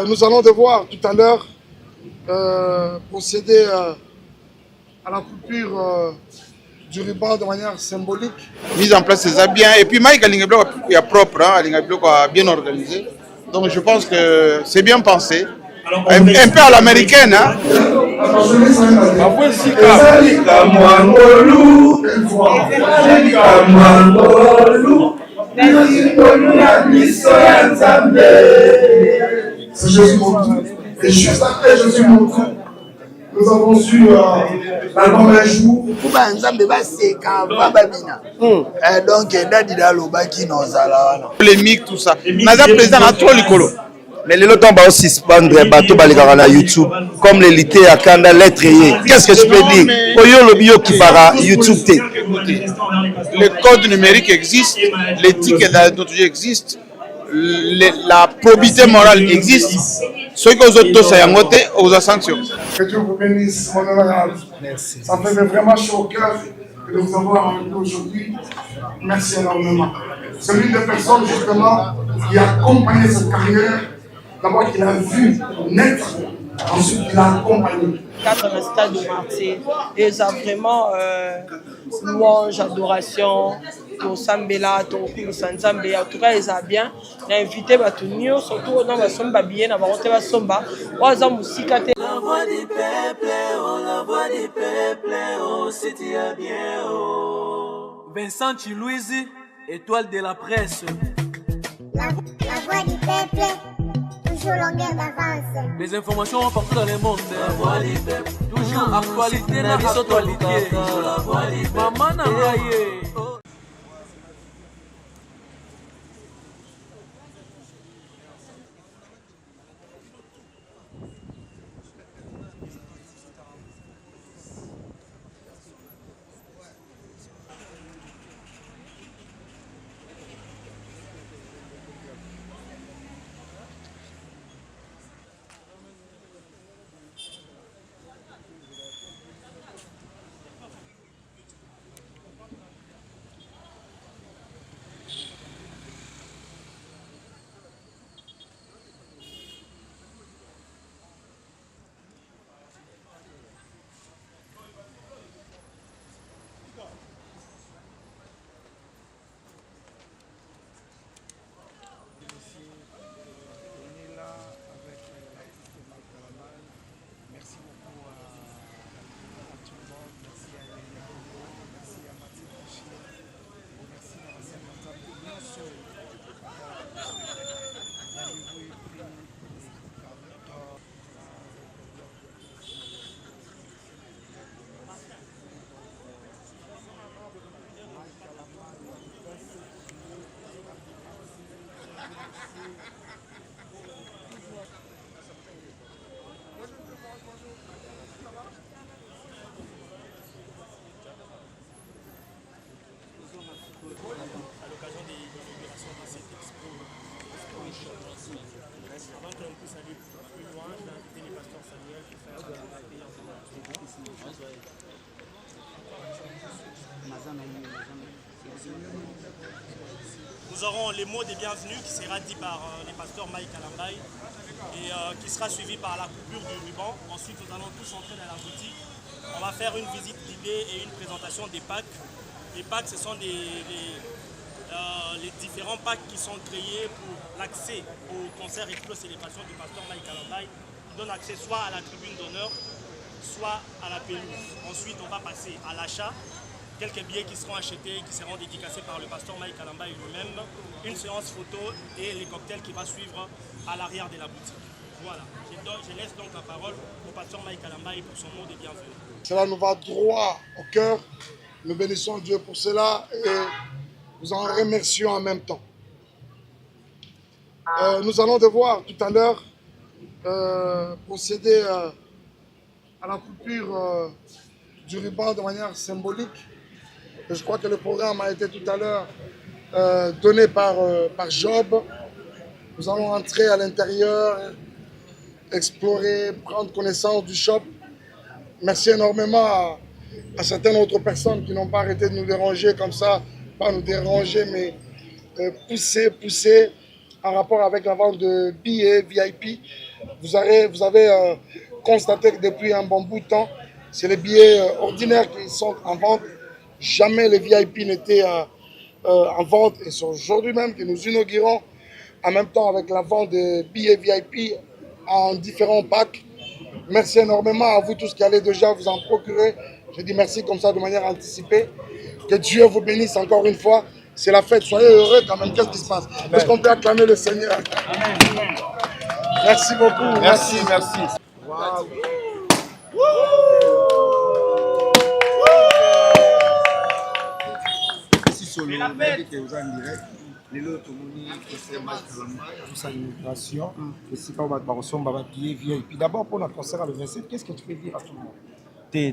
Nous allons devoir tout à l'heure procéder à la coupure du ruban de manière symbolique. Mise en place, c'est ça bien. Et puis Mike Alingablo est propre, hein, Alingablo est bien organisé. Donc je pense que c'est bien pensé. Un peu à l'américaine. Hein. C'est Jésus mon tout. Et juste après Jésus mon tout, nous avons su l'album Un jour. Polémique, tout ça. Naza président a trop l'écolo. Mais les autres va aussi suspendre bateau balikara YouTube comme l'élité à Kanda l'être. Qu'est-ce que je peux dire? Oyo le bio qui para YouTube té. Le code numérique existe, l'éthique et la déontologie existe, la probité morale existe. Ceux qui ont tous à yangote aux sanctions. Que Dieu vous bénisse, mon honorable. Merci. Ça fait vraiment chaud au cœur de vous avoir avec nous aujourd'hui. Merci énormément. C'est l'une des personnes justement qui a accompagné cette carrière. D'abord qu'il a vu naître, ensuite il a accompagné. 4 stades de martyr. Et ça vraiment louange, adoration, pour Sambela, pour Sanzambe. En tout cas, ils ont bien. On a invité Batunio, surtout dans la Somba bien, on a monté la Somba. On a musique. La voix du peuple, oh, la voix du peuple, oh, c'était bien, oh. Vincent Chilouizi, étoile de la presse. La voix du peuple. Toujours longueur d'avance. Les informations partout dans le monde. La voix du peuple. Toujours actualité dans l'actualité. La voix du peuple. Maman n'a pas. Nous aurons les mots des bienvenus qui sera dit par les pasteurs Mike Alambay et qui sera suivi par la coupure du ruban. Ensuite, nous allons tous entrer dans la boutique. On va faire une visite guidée et une présentation des packs. Les packs, ce sont les différents packs qui sont créés pour l'accès au concert et aux célébrations du pasteur Mike Alambay, qui donne accès soit à la tribune d'honneur, soit à la pelouse. Ensuite, on va passer à l'achat. Quelques billets qui seront achetés, qui seront dédicacés par le pasteur Mike Alambay lui-même, une séance photo et les cocktails qui va suivre à l'arrière de la boutique. Voilà, je laisse donc la parole au pasteur Mike Alambay pour son mot de bienvenue. Cela nous va droit au cœur. Nous bénissons Dieu pour cela et nous en remercions en même temps. Nous allons devoir tout à l'heure procéder à la coupure du ruban de manière symbolique. Et je crois que le programme a été tout à l'heure donné par Job. Nous allons entrer à l'intérieur, explorer, prendre connaissance du shop. Merci énormément à certaines autres personnes qui n'ont pas arrêté de nous déranger comme ça, pas nous déranger, mais pousser. en rapport avec la vente de billets VIP. Vous avez constaté que depuis un bon bout de temps, c'est les billets ordinaires qui sont en vente. Jamais les VIP n'étaient en vente. Et c'est aujourd'hui même que nous inaugurons en même temps avec la vente des billets VIP en différents packs. Merci énormément à vous tous qui allez déjà vous en procurer. Je dis merci comme ça de manière anticipée. Que Dieu vous bénisse encore une fois. C'est la fête. Soyez heureux quand même. Qu'est-ce qui se passe? Est-ce qu'on peut acclamer le Seigneur? Amen. Merci beaucoup. Merci. Wow. D'abord, pour notre concert le 27, qu'est-ce que tu peux dire à tout le monde?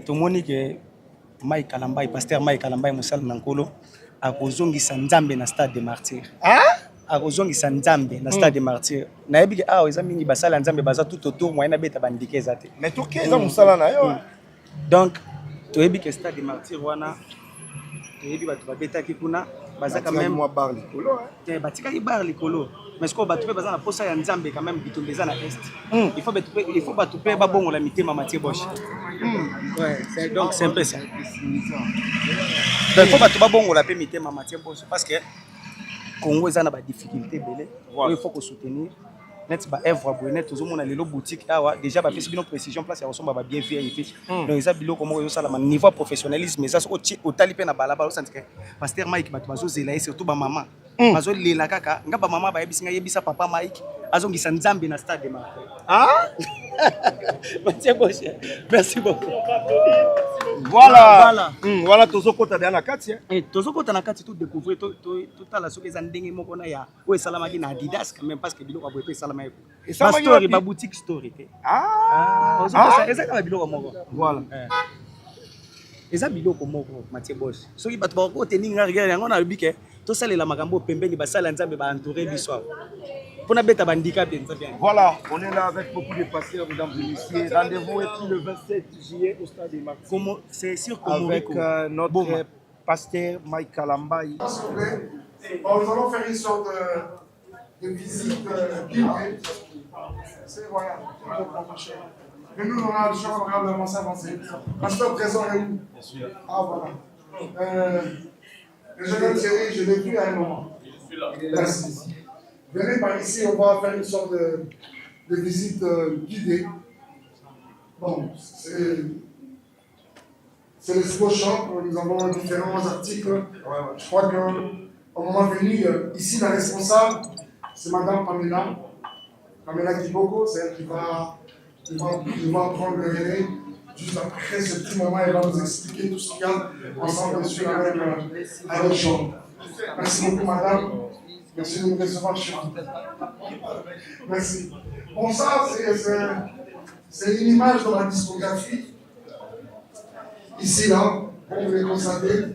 Tout le monde que Mike Kalambai, pasteur Mike Kalambai, Moussal Nankolo, a kozongisa nzambe na stade de martyr. A kozongisa nzambe na stade de martyr. Na yebi ke awa eza mingi basala nzambe baza tout autour moyen na beta bandike ezate. Mais tout ke eza musala na yo. Donc to yebi ke stade de martyr wana to yebi bato babetaki kuna baza quand même moi bar likolo hein. Batikaki bar likolo. Mais ce que bato pe baza na posa ya nzambe quand même bitumba eza na est. Il faut bato pe ba bongo la mitema Mathieu Bosch. Ouais, donc c'est un peu ça. Il faut bato ba bongo la pe mitema Mathieu Bosch parce que Congo eza na ba difficulté belé. Il faut qu'on soutenir. Net ba œuvre boye net tozo mona lelo boutique awa déjà ba pesi bino précision place ya resomba ba bien VIP. Donc eza biloko moko yo sala niveau professionnalisme mais ça au tali pe na balaba o sentike pasteur Mike bato bazo zela et surtout ba maman. Bazo lela kaka nga ba maman ba yebisa nga yebisa papa Mike azongisa nzambe na stade Marseille. Mathieu Bosch. Merci beaucoup. Voilà tozo kota na kati hein. Et tozo kota na kati tout découvrir tout la soki za ndenge moko na ya o salama ki na Adidas quand même parce que biloko boye pe salama yeko. Et ça story ba boutique story te. Eza ka biloko moko. Voilà. Eza biloko moko Mathieu Bosch. Soki bato ba ko tenir regard yango na bike to salela makambo pembeni ba sala nzambe ba entourer biso. Pour beta bandika bien. Voilà, on est là avec beaucoup de pasteurs, mesdames et messieurs. Rendez-vous est le 27 juillet au stade de Marseille. C'est sûr avec notre pasteur Mike Kalambai. Bon, nous allons faire une sorte de visite guidée. C'est voilà. Mais nous, on a avancer. Pasteur présent est où? Ah voilà. Le jeune Thierry, je l'ai vu à un moment. Merci. Venez par ici, on va faire une sorte de visite guidée. Bon, c'est le slow shop, nous avons différents articles. Je crois qu'au moment venu, ici, la responsable, c'est Madame Pamela. Pamela Kiboko, c'est elle qui va prendre le relais. Juste après ce petit moment, elle va nous expliquer tout ce qu'il y a ensemble dessus avec le shop. Merci beaucoup, Madame. Merci de nous recevoir chez vous. Merci. Bon, ça, c'est une image de ma discographie. Ici, là, comme vous les constatez.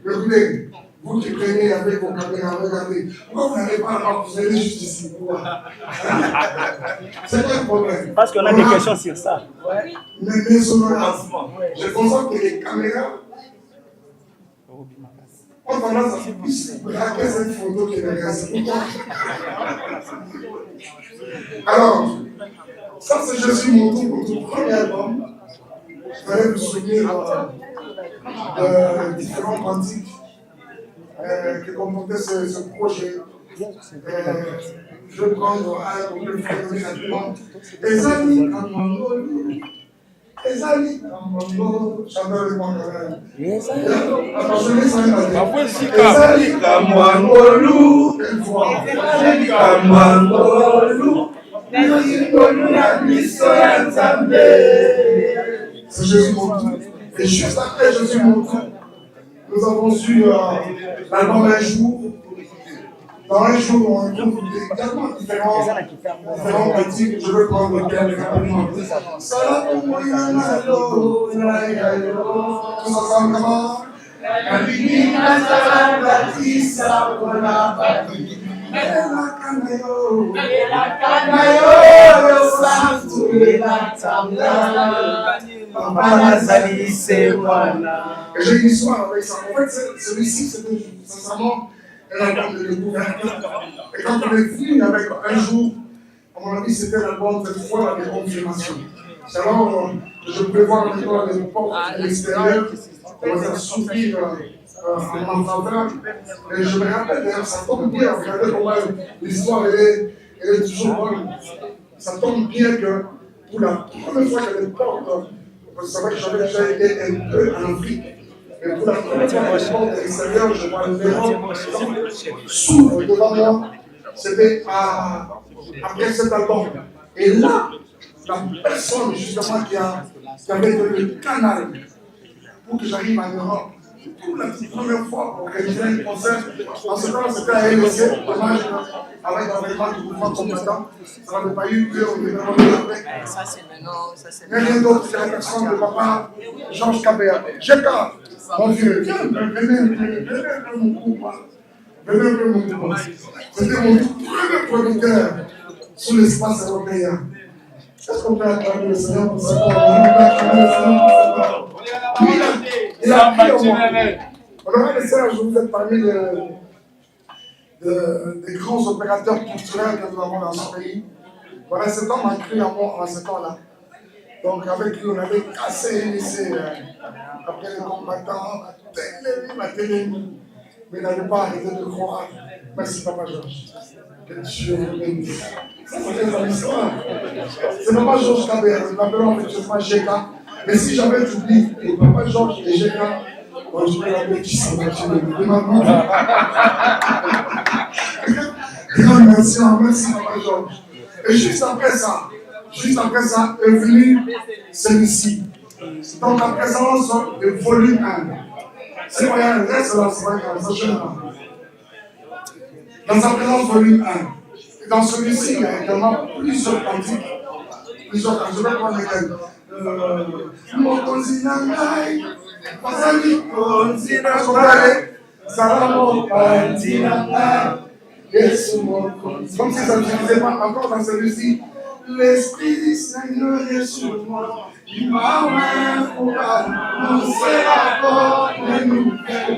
Regardez, vous qui prenez avec vos caméras, regardez. Pourquoi vous n'avez pas là, vous allez juste ici? C'est pas un problème. Parce qu'on a des questions sur ça. Mais je constate que les caméras, on tendance à plus braquer cette photo que le reste. Alors, ça c'est Je suis mon tour pour tout premier album. Vous allez vous souvenir de différents cantiques qui comportaient ce projet. Je vais prendre un pour le faire rapidement. Les amis, Ezali Kamwango, chanteur de Mangala. Ezali Kamwango, Ezali Kamwango, c'est Jésus mon tour. Et juste après Jésus mon tour, nous avons su l'album Un jour. Dans un jour, on trouve également différents critiques. Je veux prendre le thème rapidement. Tous ensemble, comment? Et j'ai une histoire avec ça. En fait, celui-ci, c'était sincèrement l'album de découverte. Et quand on est venu avec un jour, à mon avis, c'était l'album cette fois la confirmation. C'est alors que je pouvais voir maintenant les portes de l'extérieur, on va faire souffrir en faveur. Et je me rappelle d'ailleurs, ça tombe bien, regardez comment l'histoire elle est toujours bonne. Ça tombe bien que pour la première fois que les portes, c'est vrai que j'avais déjà été un peu en Afrique, mais pour la première fois que les portes de l'extérieur, je vois le véran s'ouvre devant moi, c'était après cet album. Et là, la personne justement qui avait donné le canal pour que j'arrive en Europe, pour la première fois pour réaliser un concert, en ce temps c'était à LSC, dommage, avec l'avènement du mouvement combattant, ça n'avait pas eu lieu, on devait revenir avec. Ça c'est maintenant, ça c'est maintenant. Rien d'autre que la personne de papa, Georges Kabea. Jeka, mon vieux, viens, venez mon groupe. Venez mon groupe. C'était mon premier producteur sur l'espace européen. Est-ce qu'on peut acclamer le Seigneur pour ça? Il a pris au monde. On aurait laissé un jour, vous êtes parmi des grands opérateurs culturels que nous avons dans ce pays. Voilà, cet homme a cru en moi en ce temps-là. Donc avec lui, on avait cassé et laissé après les combattants, la télé, mais il n'avait pas arrêté de croire. Merci Papa Georges. Que Dieu vous bénisse. Ça, c'est dans l'histoire. C'est Papa Georges Kabea, nous l'appelons effectivement Jeka. Mais si jamais tu dis Papa Georges et Jeka, je vais l'appeler qui s'en va chez lui. Merci Papa Georges. Et juste après ça est venu celui-ci. Donc la présence de volume 1. C'est moyen, reste là, c'est pas grave, ça gêne pas. Dans sa présence volume 1. Et dans celui-ci, il y a également plusieurs cantiques. Je vais prendre lesquels. Mokonzinangai, Pasali Konzinangai, Salamo Konzinangai, Yesu Mokonzinangai. Comme si ça ne suffisait pas encore dans celui-ci. L'Esprit du Seigneur est sur moi. Il m'a ouvert pour annoncer la bonne nouvelle.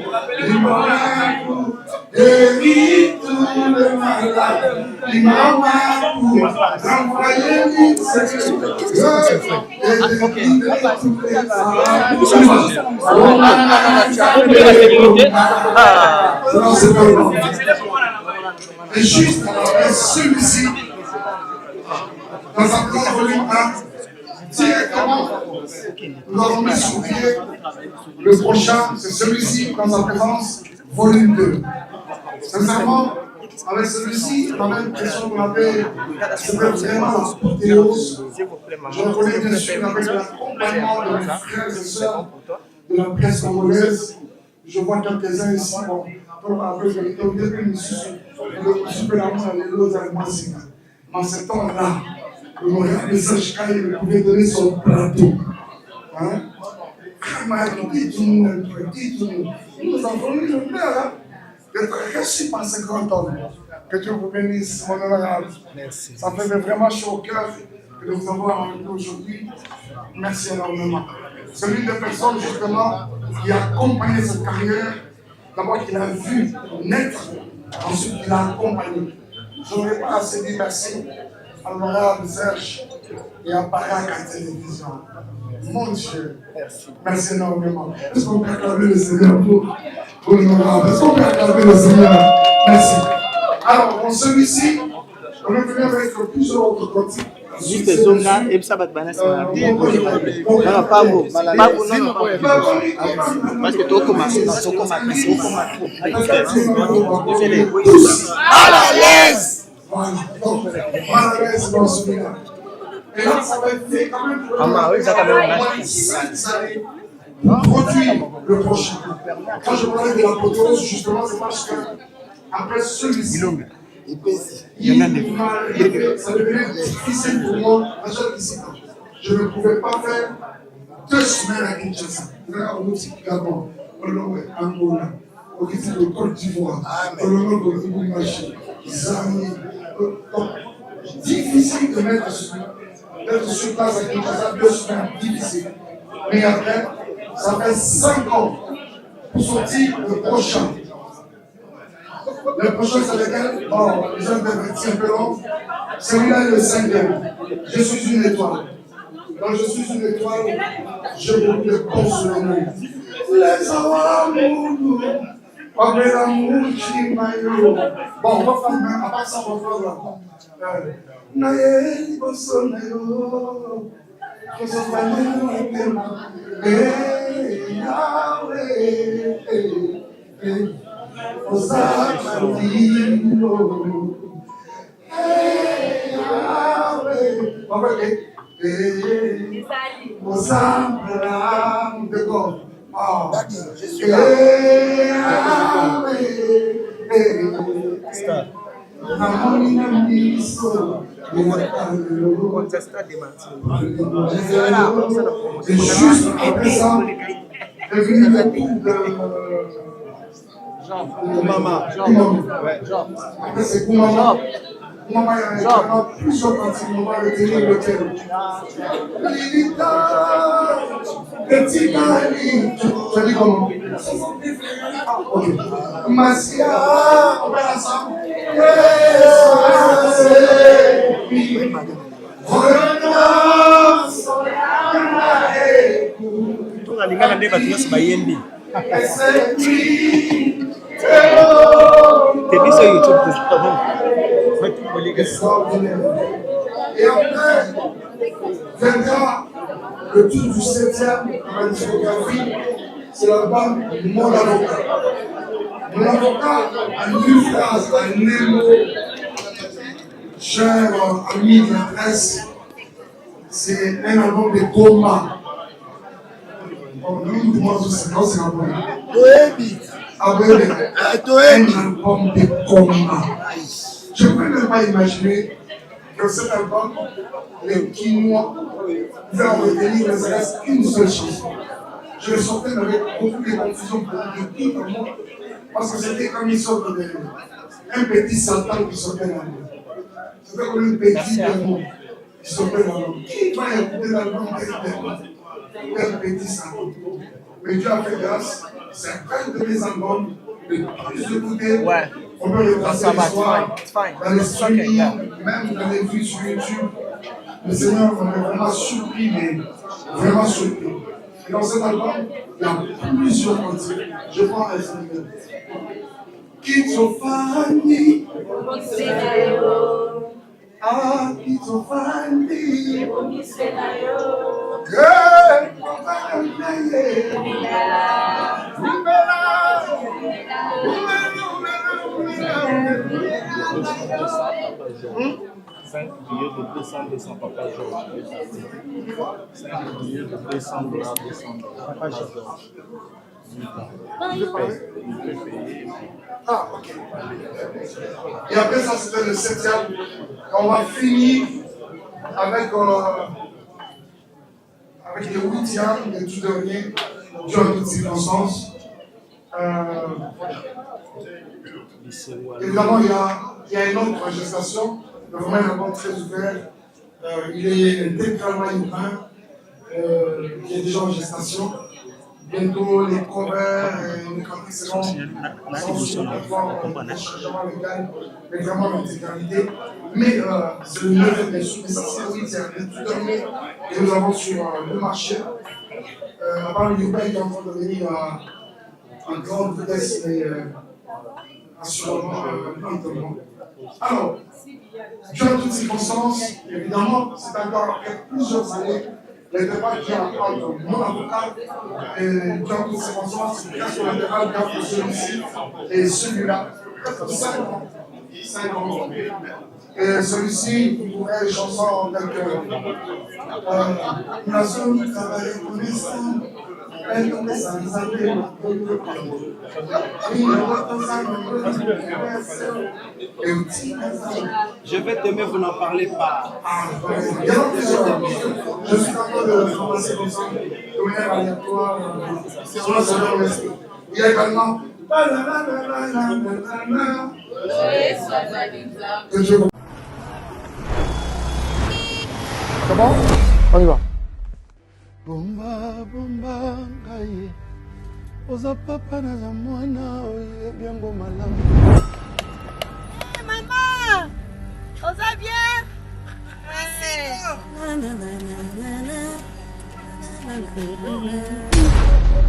Il m'a ouvert pour guérir tous les malades. Il m'a ouvert pour envoyer l'île Seigneur et délivrer toutes les âmes. Et juste après celui-ci, dans sa présence volume 1, directement, nous avons mis sur pied le prochain, c'est celui-ci, dans sa présence volume 2. Sincèrement, avec celui-ci, on avait l'impression qu'on avait, c'était vraiment l'apothéose. Je reconnais bien sûr avec l'accompagnement de mes frères et sœurs de la presse congolaise. Je vois quelques-uns ici, bon, pour après, je vais dire que nous sommes dans ce temps-là. Le Montréal Message quand il pouvait donner son plateau. Hein? Nous avons eu l'honneur d'être reçus par ce grand homme. Que Dieu vous bénisse, mon honorable. Merci. Ça fait vraiment chaud au cœur de nous avoir avec nous aujourd'hui. Merci énormément. C'est l'une des personnes justement qui a accompagné cette carrière. D'abord qu'il a vu naître, ensuite il a accompagné. Je n'aurais pas assez dit merci à l'honorable Serge et à Barak à la télévision. Mon Dieu, merci énormément. Est-ce qu'on peut acclamer le Seigneur pour l'honorable? Est-ce qu'on peut acclamer le Seigneur? Merci. Alors, pour celui-ci, on est venu avec plusieurs autres côtés. Juste zonga et ça va te balancer. Non, pas vous. Pas vous, non. Parce que tu commences. À la l'aise. Voilà. Donc, à la l'aise dans celui-là. Et là, ça va être quand même produire le prochain. Quand je parlais de la potence, justement, c'est parce que après celui-ci, ça devenait difficile pour moi. Je ne pouvais pas faire 2 semaines à Kinshasa. Au Gabon, au Angola, au Côte d'Ivoire, au Marché, difficile de mettre sur place à Kinshasa 2 semaines, difficile. Mais après, ça fait 5 ans pour sortir le prochain. Le prochain, c'est lequel? Bon, je vais un peu long. Celui-là est le 5e. Je suis une étoile. Donc, je suis une étoile. Je vous le consoler. Les amours. Bon, on va faire même, à part ça, on va faire là. Naye, Bosonayo, et juste après ça, est venu le coup de Koumama. Après c'est Koumama. Koumama, il y a plusieurs parties. On va retenir lequel. Petit Kali. Tu as dit comment? Ok. Massia, on va ensemble. Tunalingana ndio watu wote bayembi. Tebiso YouTube Et après, viendra le tour du 7e à la discographie, c'est l'album Mon Avocat. Mon Avocat a une phrase, un mot, cher ami de la presse, c'est un album de coma. Nous demandons c'est quoi c'est l'album? Un album de coma. Je ne peux même pas imaginer que cet album, les Quinois, pouvaient en retenir ne serait-ce qu'une seule chose. Je le sentais avec beaucoup de confusion pour tout le monde, parce que c'était comme une sorte de un petit Satan qui sortait dans l'homme. C'était comme une petite démon qui sortait dans l'homme. Qui va écouter l'album d'un petit Satan? Mais Dieu a fait grâce, c'est un de mes albums le plus écouté. On peut retracer l'histoire dans les streamings, même dans les vues sur YouTube. Le Seigneur m'a vraiment surpris, mais vraiment surpris. Et dans cet album, il y a plusieurs motifs. Je prends un exemple. Kitsofani, ah Kitsofani, $5 de 200 Papa Georges. 5 billets de $200 Papa Georges. Il peut payer. Ah, ok. Et après ça, c'était le 7e. On va finir avec le 8e et tout dernier, durant toutes circonstances. Évidemment, il y a une autre gestation, vraiment un album très ouvert. Il est intégralement humain, il est déjà en gestation. Bientôt, les covers et les cantiques seront sur le changement légal, mais vraiment l'intégralité. Mais c'est le 9e des sous, mais ça c'est le 8e, le tout dernier que nous avons sur le marché. À part le Yoruba qui est en train de venir en grande vitesse, mais assurément lentement. Alors, durant toutes circonstances, évidemment, c'est encore plusieurs années. Les débats qui entre mon avocat et durant toutes circonstances, c'est presque le débat entre celui-ci et celui-là. Presque 5 ans. 5 ans. Et celui-ci, il pourrait les chansons telles que la zone travaille connaissant. Je vais t'aimer, vous n'en parlez pas. Je suis en train de commencer comme ça, de manière aléatoire, sur le Seigneur l'Esprit. Il y a également. C'est bon? On y va. Bomba, bomba, ngai. Oza papa na za mwana oye biango malamu. On va bien.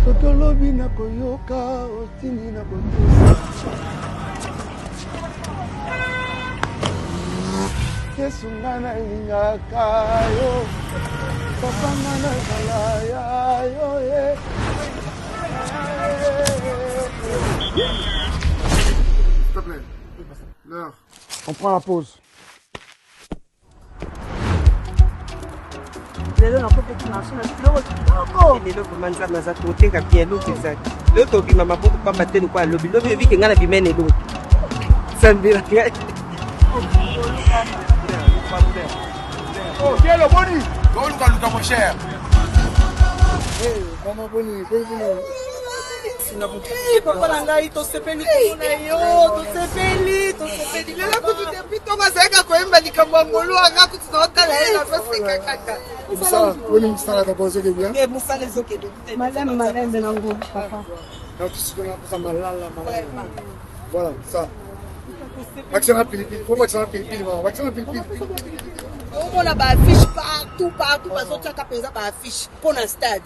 Totolobi na koyoka otini na kotosa Yesu ngana ingaka yo Papa ngana kalaya yo ye S'il te plaît, l'heure. On prend la pause. lelo nakopeki marché na biloko kitoko lelo vraimen nzambe aza koteka bien eloko ezali lelo tobima maboko pamba te lokwa lobi lobi ebike ngai na bimene eloko sambela ngai Oh, tiens le boni. Luka mon cher. Maman boni, boni. papa na ngai tosepeli komona yo tosepeli lelo kutu depuis ntongo azalaka koyemba likambo ya ngolu anga kutu naotala ye nazoseka kaka mosala d'abord ezokende bien mosala ezokende malembe nango papa voilà ça vaccin na pilipili po vaccin na pilipili mama vaccin na pilipili omona baaffiche partout bazotiaka mpenza baaffiche mpo na stade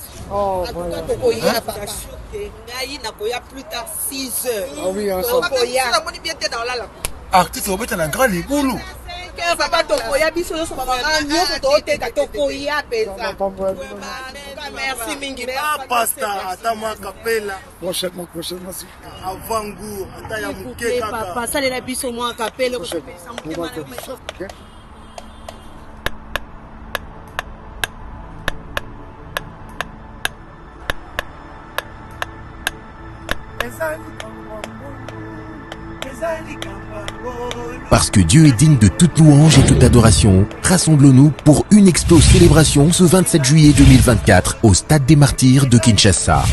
atuka tokoya bakashoke ngai nakoya plus tard 6 heures tokoyanamoni bien te naolala Artiste obeta na grand libulu. papa tokoya biso nyonso bamama nyonso tooteka tokoya mpenza merci mingi pasta ata mwa kapela prochainement avant gour ata ya moke kaka papa salela biso mwa kapela Parce que Dieu est digne de toute louange et toute adoration, rassemblons-nous pour une explose célébration ce 27 juillet 2024 au Stade des Martyrs de Kinshasa.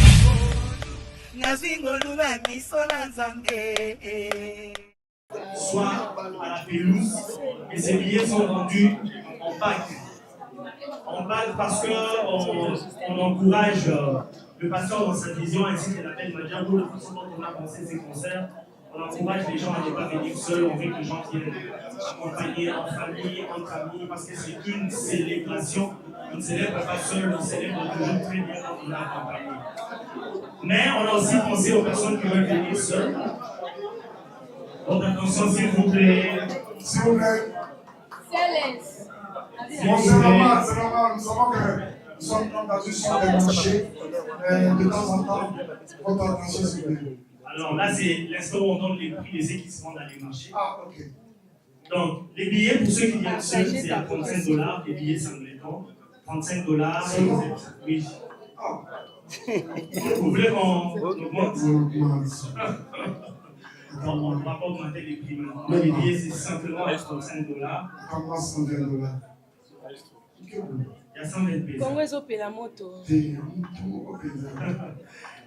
Soit à la pelouse, et ces billets sont vendus en pack. En pack parce qu'on encourage le pasteur dans sa vision ainsi que l'appel Madiago, la façon dont on a pensé ces concerts. On encourage les gens à ne pas venir seuls, on veut que les gens viennent accompagner en famille, entre amis, parce que c'est une célébration. On ne célèbre pas seul, on célèbre toujours très bien quand on est accompagné. Mais on a aussi pensé aux personnes qui veulent venir seules. Donc attention s'il vous plaît. S'il vous plaît. Bon, c'est normal, nous savons que nous sommes dans une sorte de marché. De temps en temps, votre attention s'il vous plaît. Alors là, c'est l'instant où on donne les prix des équipements dans les marchés. Ah, ok. Donc, les billets, pour ceux qui viennent seuls, c'est à $35, les billets sangletons. $35, et vous êtes... Oui. Vous voulez qu'on augmente? Non, on ne va pas augmenter les prix maintenant. Les billets, c'est simplement à $35. Comment $120? Il y a 120 pesos. Congo ezopé la moto.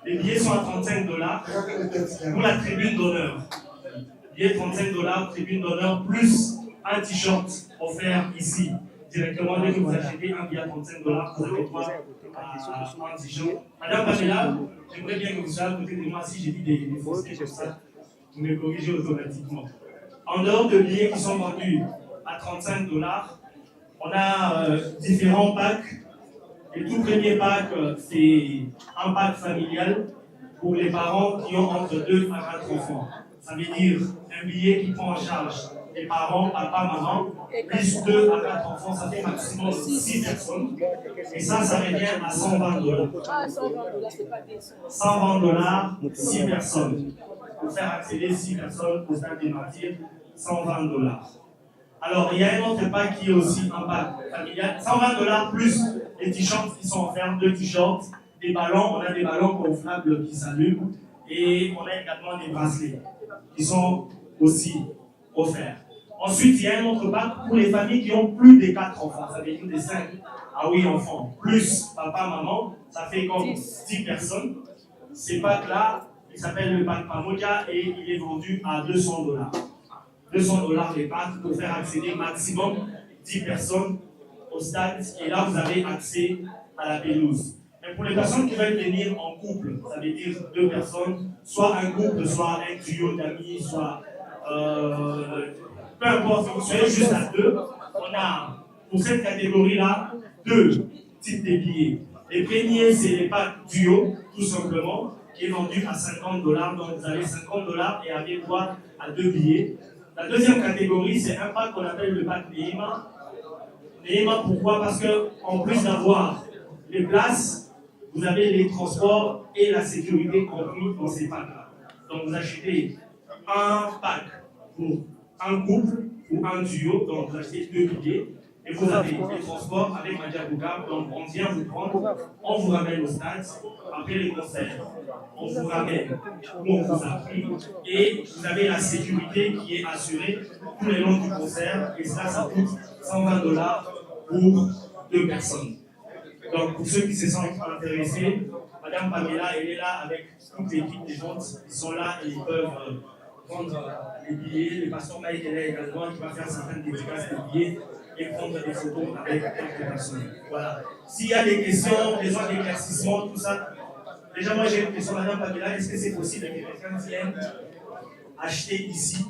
Les billets sont à $35 pour la tribune d'honneur. Billet $35, tribune d'honneur, plus un t-shirt offert ici. Directement, dès que vous achetez un billet à $35, vous avez droit à un t-shirt. Madame Pamela, j'aimerais bien que vous soyez à côté de moi si j'ai dit des faussetés comme ça. Vous me corrigez automatiquement. En dehors de billets qui sont vendus à $35, on a différents packs. Le tout premier pack, c'est un pack familial pour les parents qui ont entre 2 à 4 enfants. Ça veut dire un billet qui prend en charge les parents, papa, maman, plus 2 à 4 enfants, ça fait maximum 6 personnes. Et ça revient à $120. $120, 6 personnes. Pour faire accéder 6 personnes au Stade des Martyrs, $120. Alors, il y a un autre pack qui est aussi un pack familial. $120 plus les t-shirts qui sont offerts, 2 t-shirts, des ballons, on a des ballons gonflables qui s'allument et on a également des bracelets qui sont aussi offerts. Ensuite, il y a un autre pack pour les familles qui ont plus de 4 enfants, ça veut dire des 5 à 8 enfants, plus papa, maman, ça fait comme 10 personnes. Ces packs-là, il s'appelle le pack Pamoja et il est vendu à $200. $200 les packs pour faire accéder maximum 10 personnes au stade et là vous avez accès à la pelouse. Mais pour les personnes qui veulent venir en couple, ça veut dire 2 personnes, soit un couple, soit un duo d'amis, soit peu peu importe, vous soyez juste à 2, on a pour cette catégorie-là 2 types de billets. Les premiers, c'est les packs duo, tout simplement, qui est vendu à $50. Donc vous avez $50 et avez droit à 2 billets. La deuxième catégorie, c'est un pack qu'on appelle le pack Neema. Neema, pourquoi? Parce qu'en plus d'avoir les places, vous avez les transports et la sécurité compris dans ces packs-là. Donc vous achetez un pack pour un couple ou un duo, donc vous achetez 2 billets. Et vous avez les transports avec Madia Bougam, donc on vient vous prendre, on vous ramène au stade, après les concerts, on vous ramène où on vous a pris, et vous avez la sécurité qui est assurée tout le long du concert, et ça coûte $120 pour 2 personnes. Donc pour ceux qui se sentent intéressés, Madame Pamela, elle est là avec toute l'équipe des ventes, ils sont là et ils peuvent prendre les billets. Le pasteur Mike est là également, qui va faire certaines dédicaces de billets et prendre des photos avec quelques personnes. Voilà. S'il y a des questions, des gens d'éclaircissement, tout ça, déjà moi j'ai une question, Madame Pamela, est-ce que c'est possible que quelqu'un vienne acheter ici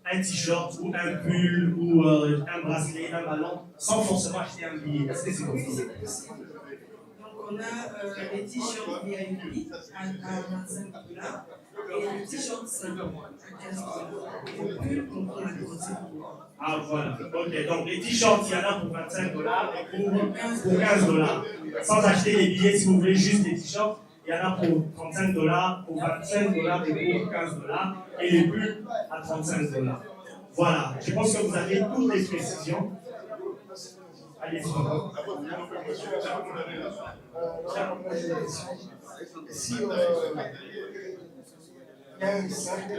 un t-shirt ou un pull ou un bracelet, un ballon, sans forcément acheter un billet? Est-ce que c'est possible? On a les t-shirts VIP à $25 et les t-shirts simplement à $15. Et le pull, on prend la grosseur. Ah voilà, ok, donc les t-shirts, il y en a pour $25 et pour $15. Sans acheter les billets, si vous voulez juste les t-shirts, il y en a pour $35, pour $25 et pour $15. Et les pulls à $35. Voilà, je pense que vous avez toutes les précisions. Allez-y. Si il y a un cercle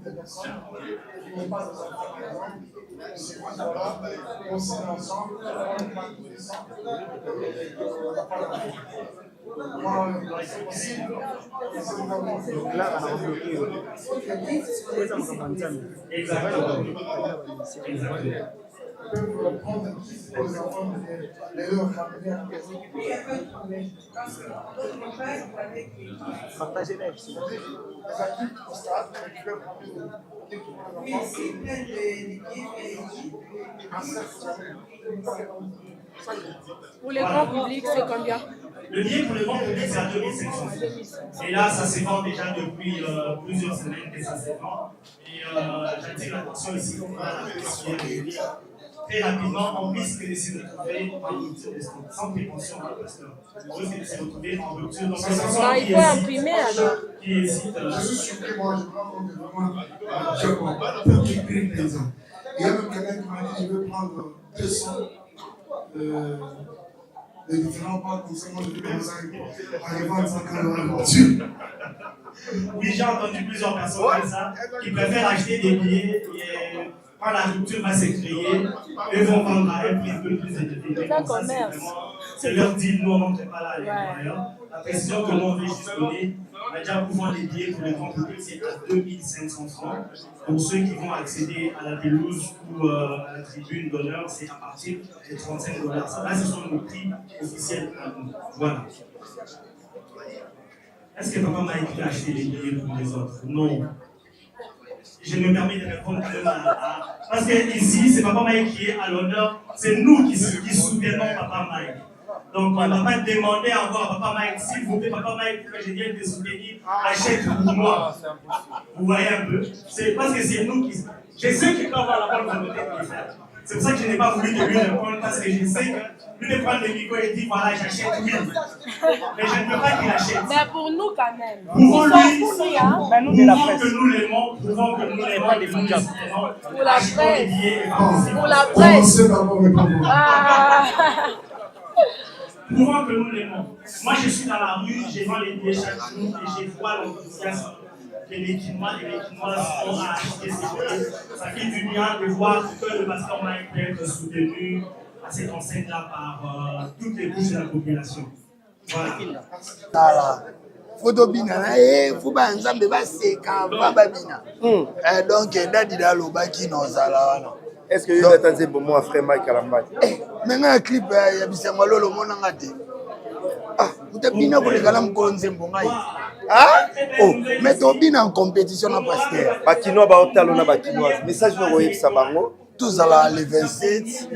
de personnes qui n'ont pas de enfants, par exemple, c'est quoi là, on s'est ensemble, on va tous les centres, on n'a pas d'enfants. C'est possible. Donc là, on a bloqué. Exactement. Peuvent prendre les enfants, les leur ramener à la maison. Partagez-les. Les adultes au stade, ils peuvent ramener Oui, c'est plein de billets. Pour les grands publics, c'est combien? Le billet pour le grand public, c'est à 2500. Et là, ça se vend déjà depuis plusieurs semaines que ça se vend. Et j'attire l'attention ici qu'on a la question réunie. Très rapidement, on risque de se retrouver en rupture de stock, sans prévention, parce qu'on risque de se retrouver en rupture. Donc, il faut imprimer alors. Je suis surpris, moi, je prends compte vraiment. Je comprends. Il y a même quelqu'un qui m'a dit je veux prendre 200 de différents packs pour seulement de arrivant à 50 € la voiture. Oui, j'ai entendu plusieurs personnes comme ça qui préfèrent acheter des billets et quand la rupture va se créer, ils vont vendre à un prix un peu plus élevé. C'est leur deal, nous on ne rentre pas là à l'intérieur. La précision que nous on veut juste donner, on a déjà pouvoir les billets pour le grand public, c'est à 2500 francs. Pour ceux qui vont accéder à la pelouse ou à la tribune d'honneur, c'est à partir de $35. Ça, là, ce sont nos prix officiels à nous. Voilà. Est-ce que Papa Mike a acheté les billets pour les autres? Non. Je me permets de répondre quand même à... Parce que ici, c'est Papa Mike qui est à l'honneur, c'est nous qui soutenons Papa Mike. Donc, on ne va pas demander encore à Papa Mike, s'il vous plaît, Papa Mike, que je viens de soutenir, achète pour moi. Vous voyez un peu? C'est parce que c'est nous qui... Je sais qu'il peut avoir la bonne volonté de le faire. C'est pour ça que je n'ai pas voulu de lui répondre, parce que je sais que lui de prendre le micro et dire voilà, j'achète, oui. Mais je ne veux pas qu'il achète. Mais pour nous, quand même. Pouvons lui, pouvons que nous l'aimons, pouvons que nous l'aimons et que nous l'aimons. Pour la presse. Pour la presse. Pouvons que nous l'aimons. Moi, je suis dans la rue, je vends les billets chaque jour et je vois l'enthousiasme que les Kinois et les Kinoises ont à acheter ces billets. Ça fait du bien de voir que le pasteur Mike peut être soutenu à cette enseigne-là par toutes les couches de la population. Voilà. Fotobina na ye fuba nzambe baseka baba bina. Donc dadi dalo baki no zala wana. Est-ce que vous attendez pour moi frère Mike Kalamba? Mais un clip ya bisango lolo monanga te. Ah, vous êtes bien pour les gars pour ah, oh, mais tu es bien en compétition à Pasteur. Bakinois, Baotalo, na Bakinois. Message de Royef Sabango. Tous à la le 27.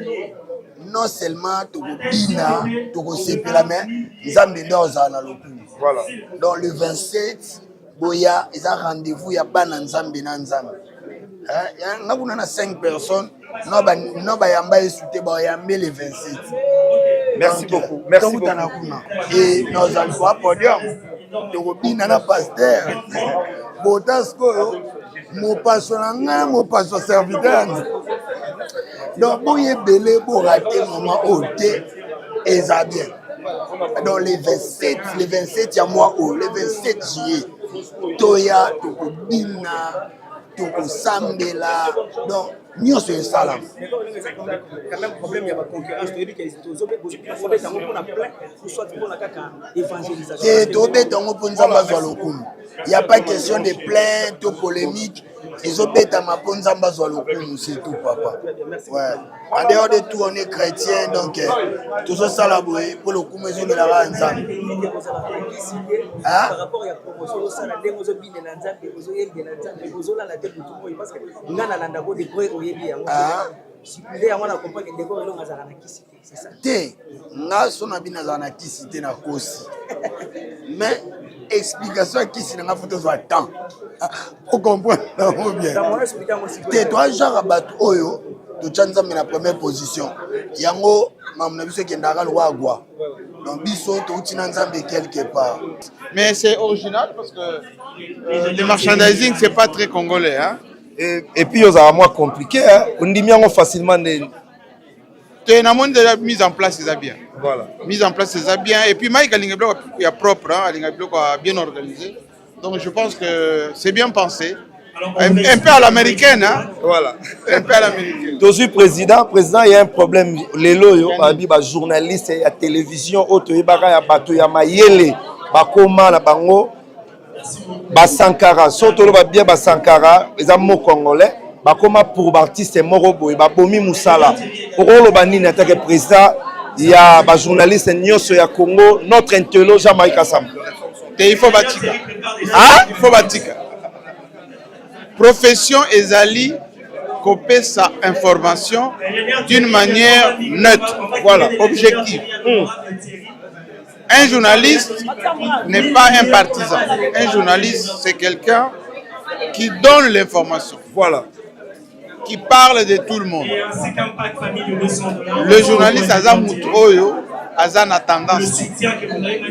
Non seulement tu bina, tu sais la main, ils ont des doses à la locale. Voilà. Donc le 27, boya, ils ont rendez-vous, il y a pas d'ensemble na nzambe. Hein, on a 5 personnes, non ba yamba esouté ba yamba le 27. Merci beaucoup. Merci beaucoup. Et nous allons à podium. Tu bina na pasteur. Botasco, mon passionné, mon passion serviteur. Donc, bon, il y a belé pour rater moment au thé et ça bien. Donc, les 27, il y a moi au, les 27 juillet, Toya, Toko Bina, Toko Sambela, donc, nous sommes ça là. Quand même, problème, il y a ma concurrence, tu as dit que il faut être pour la plainte, ou soit pour la évangélisation. Il n'y a pas question de plainte ou polémique. Ils ont bêté à ma bonne zamba c'est tout, papa. Ouais. En dehors de tout, on est chrétien, donc tout ça là pour le coup, mais on est là ensemble. Par rapport à la promotion, ça la démo bien dans l'ensemble, vous avez bien l'ensemble, vous avez la tête de tout le monde parce que nous avons la ndabo de quoi au yébi. Si vous voulez, on accompagne les décors et l'on a la kisité, c'est ça. Té, nga sona bina za na kisité na kosi. Mais explication qui c'est na photo soit temps. Pour comprendre bien. Té toi genre bato oyo to chanza na première position. Yango mamna biso kendaka lo agwa. Donc biso to utina nzambe quelque part. Mais c'est original parce que le merchandising c'est pas très congolais hein. Et puis, il y a moins compliqué. On dit bien facilement. Il y a déjà mise en place, c'est bien. Voilà. Mise en place, c'est bien. Et puis, Mike Alingablo est propre, bien organisé. Donc, je pense que c'est bien pensé. Un peu à l'américaine. Hein? Voilà. Un peu à l'américaine. Dozu président, il y a un problème. Les loyaux, les journalistes, la télévision, il y a Mayele, Bakoma, la Bango. Basankara, surtout le bien Basankara, les amours congolais, bakoma pour artiste morobo, babomi musala. Pour le bani en tant que président, il y a des journalistes nyoso ya Congo, notre intello Jean-Marie Kassam. Il faut batika. Ah, il faut batika. Profession ezali couper sa information d'une manière neutre, voilà, objective. Un journaliste n'est pas un partisan. Un journaliste, c'est quelqu'un qui donne l'information. Voilà. Qui parle de tout le monde. Le journaliste a une tendance.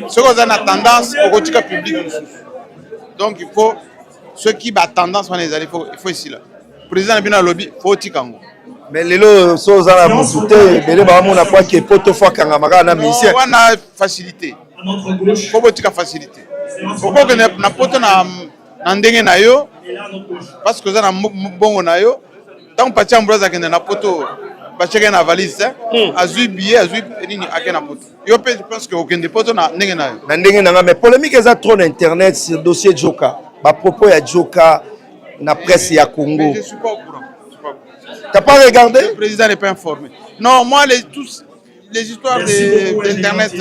Ceux qui ont tendance, au public. Donc il faut, ceux qui ont tendance, il faut ici là. Le président de lobby, il faut aussi Kango. Mais les lots sont à la montée, mais les bamons n'ont pas qui poto fois kangamara na mission. On a facilité. Faut beaucoup de facilité. Pourquoi que na poto na ndenge na yo parce que ça na bongo na yo tant pas tiens broza que na poto ba cheka na valise azui billet azui nini akena poto. Yo je pense que aucun de poto na ndenge na yo. Na ndenge na mais polémique eza trop na internet sur dossier Joka. Ba propos ya Joka na presse ya Congo. Mais je suis pas au courant. T'as pas regardé? Le président n'est pas informé. Non, moi, les histoires d'Internet,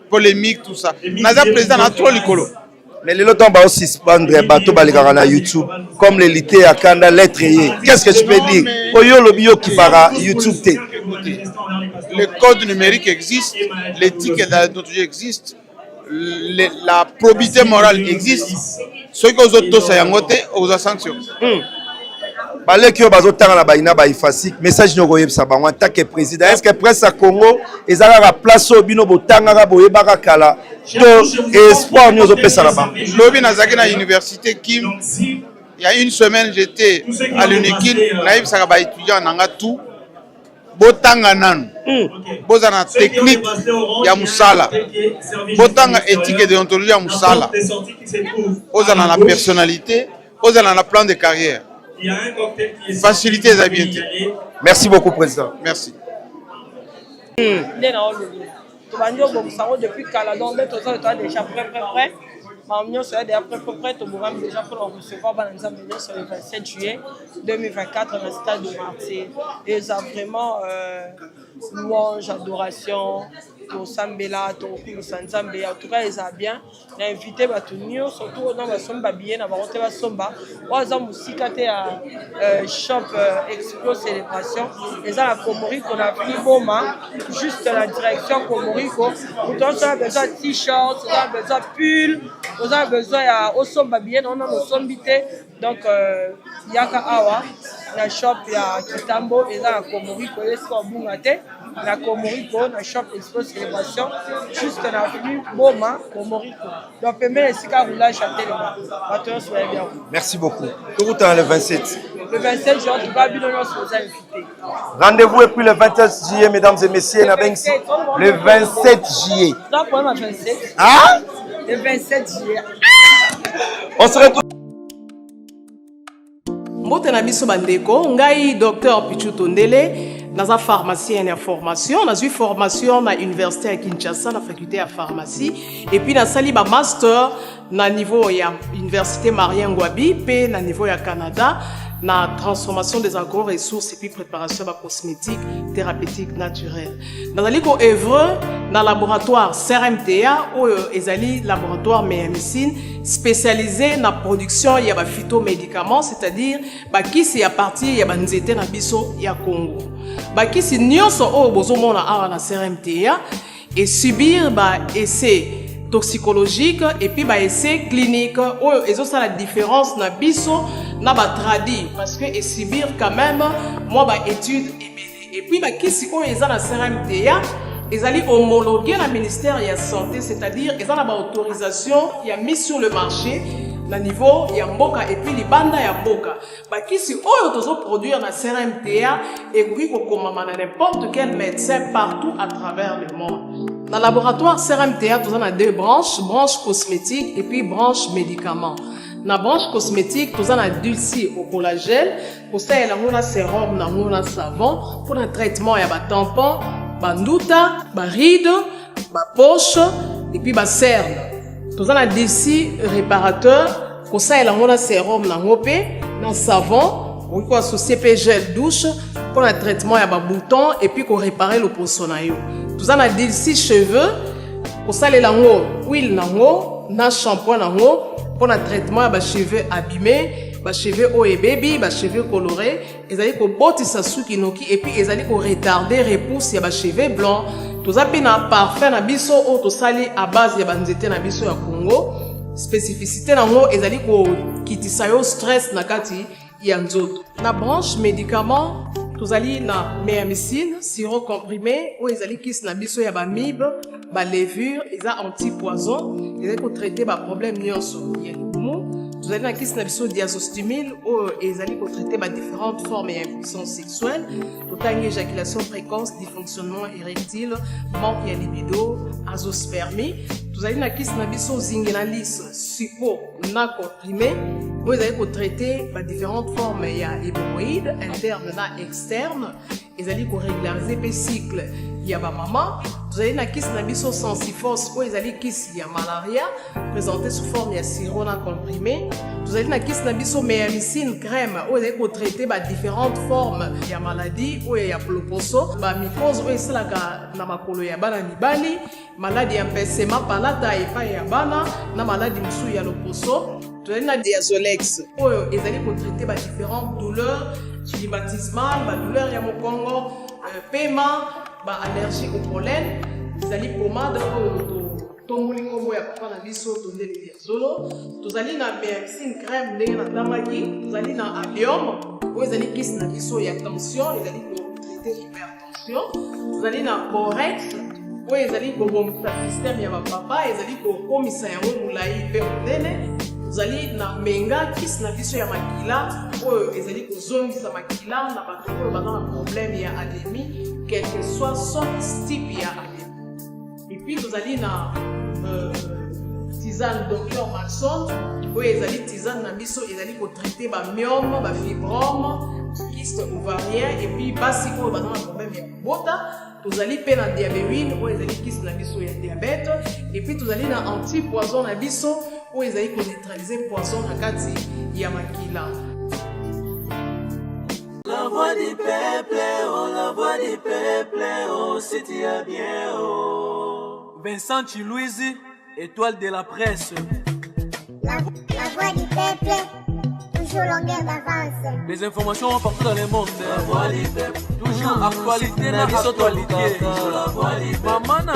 polémiques, tout ça. Naza président a trop l'écolo. Mais les autres vont suspendre bateau balikara YouTube comme les lités à Kanda lettre. Qu'est-ce que je peux dire? Oyo lobio qui para YouTube té. Le code numérique existe, l'éthique et la déontologie existe, la probité morale existe. Ceux qui ont auto sayangote aux sanctions. Baleki bazotanga na baina ba ifasik message no koyebisa bango en tant que président est-ce que presse à Congo ezala la place au bino botanga ga boyebaka kala to espoir nyozo pesa la bango lobi nazaki na université Kim il y a une semaine j'étais à l'UNIKIN naibisaka ba étudiant nanga tout botanga nanu bozana technique ya musala botanga éthique et déontologie ya musala bozana na personnalité bozana na plan de carrière. Faciliter les habiletés. Merci beaucoup, Président. Merci. Depuis Caladon, déjà prêt. Nous sommes déjà prêt déjà pour recevoir sur le 27 juillet 2024 dans le stade de Martyr. Et ça vraiment louange, adoration, to Sambela, to Sanzambe, en tout cas, ils ont bien. On a invité Batunio, surtout dans la Somba bien, on a monté la Somba. On a aussi caté à Shop Explo Célébration. Et ça, la Comorico, on a pris Boma, juste la direction Comorico. Pourtant, on a besoin de t-shirts, on a besoin de pulls, on a besoin de Somba bien, on a nos sombité. Donc, il y a Awa, la shop, il y a Kitambo, et ça, la Comorico, et ça, on a la Comorico, la shop Expo Célébration, juste on a venu Boma, Comorico. Donc, permet les cigares roulage à télé. Merci beaucoup. Tout le temps le 27. Le 27 juin, tout va bien nous inviter. Rendez-vous et puis le 27 juillet, mesdames et messieurs, le 27 juillet. Non, pour le 27. Hein? Le 27 juillet. On se retrouve. Mbote na biso bandeko, ngai Dr Pichu Tondele, naza pharmacien en formation, naza formation na université à Kinshasa, na faculté à pharmacie, et puis na sali ba master na niveau ya université Marien Ngouabi, pe na niveau ya Canada, na transformation des agro-ressources et puis préparation de cosmétiques thérapeutiques naturelles. Dans le œuvre dans laboratoire CRMTA ou ezali laboratoire médecine spécialisé dans la production ya ba phytomédicaments, c'est-à-dire ba kisi ya partie ya banzete na biso ya Congo. Ba kisi nyonso o bozomona awa na CRMTA et subir ba essai toxicologique et puis ba essai clinique ou ezo ça la différence na biso na ba tradi parce que et subir quand même moi ba étude et puis ba kisi ko eza na CRMTA ezali homologué na ministère ya santé, c'est-à-dire ils ont la autorisation ya mise sur le marché na niveau ya mboka et puis libanda ya mboka ba kisi oyo tozo produire na CRMTA et koki ko komama na n'importe quel médecin partout à travers le monde. Dans le laboratoire CRMTA, nous avons deux branches, branche cosmétique et puis branche médicaments. Dans la branche cosmétique, nous avons dulci au collagène, pour ça, il y a un sérum, un savon, pour le traitement, il y a un tampon, un ndouta, un ride, un poche, et puis un cerne. Nous avons dulci réparateur, pour ça, il y a un sérum, un savon, on peut associer gel douche, pour le traitement, il y a un bouton, et puis pour réparer le poissonaillot. Nous avons des cheveux pour ça les huile nango na shampoing nango pour le traitement des cheveux abîmés, des cheveux haut et baby, des cheveux colorés, ils allaient ko botisa suki noki et puis ils allaient ko retarder repousse ya ba cheveux blancs. Tous a pena parfum na biso o to sali à base ya banzete na biso ya Congo. Spécificité nango ils allaient ko kitisa yo stress na kati ya nzoto. Na branche médicaments tous allons na méamycine, sirop comprimé, ou ils allons kiss na biso ya ba mib, ba levure, ils ont anti-poison, ils allons traiter ba problème nyonso. Vous allez na kiss na biso diazostimile, ou ils allons traiter ba différentes formes d'impuissance sexuelle, autant éjaculation précoce, dysfonctionnement érectile, manque de libido, azospermie. Vous allez na kiss na biso zingenalis, suppo, na comprimé, vous allez traiter bah, différentes formes. Il y a hémorroïdes internes et externes. Ils allez régulariser les cycles. Il y a ma maman. Vous allez na kiss na biso sensifos. Vous allez kiss il y a malaria présenté sous forme de sirop comprimé. Vous allez na kiss na biso méamycine crème. Vous allez traiter bah, différentes formes. Il y a maladie ou il y a ploposo. Bah mycose ou c'est la na makolo ya bana mibali. Maladie ya mpesema palata et pas ya bana. Na maladie musu ya loposo. Vous avez des Diazolex. Ils allaient traiter différentes douleurs climatismales, douleurs ya mokongo, paiement, allergie au pollen. Ils allaient pommade tomuli kombo ya papa na biso tondele diazolo. Vous allez na médecine crème ndenge na tamaki. Vous allez na allium. Ils allaient kiss na biso ya tension. Ils allaient traiter hypertension. Vous allez na borex. Ils allaient kobomisa système ya papa. Ils allaient kokomisa yango mulai pe monene. Vous allez na menga kiss na biso ya makila ou ezali kozongisa makila na bato oyo baza na problème ya anémie quel que soit son type ya anémie. Et puis vous allez na tisane Dr Maxon ou ezali tisane na biso ezali ko traiter ba myome, ba fibrome, kyste ovarien et puis basi oyo baza na problème ya bota. Vous allez payer la diabétine ou ezali kiss na biso ya diabète et puis vous allez na anti-poison na biso ou ils allaient neutraliser poison na kati ya makila. La voix voix du peuple, oh, la voix du peuple, oh, si tu es bien, oh. Vincent Chilouizi, étoile de la presse. La voix du peuple, toujours longueur d'avance. Les informations partout dans le monde. La voix du peuple, toujours actualité, la actualité. La voix du peuple. Maman n'a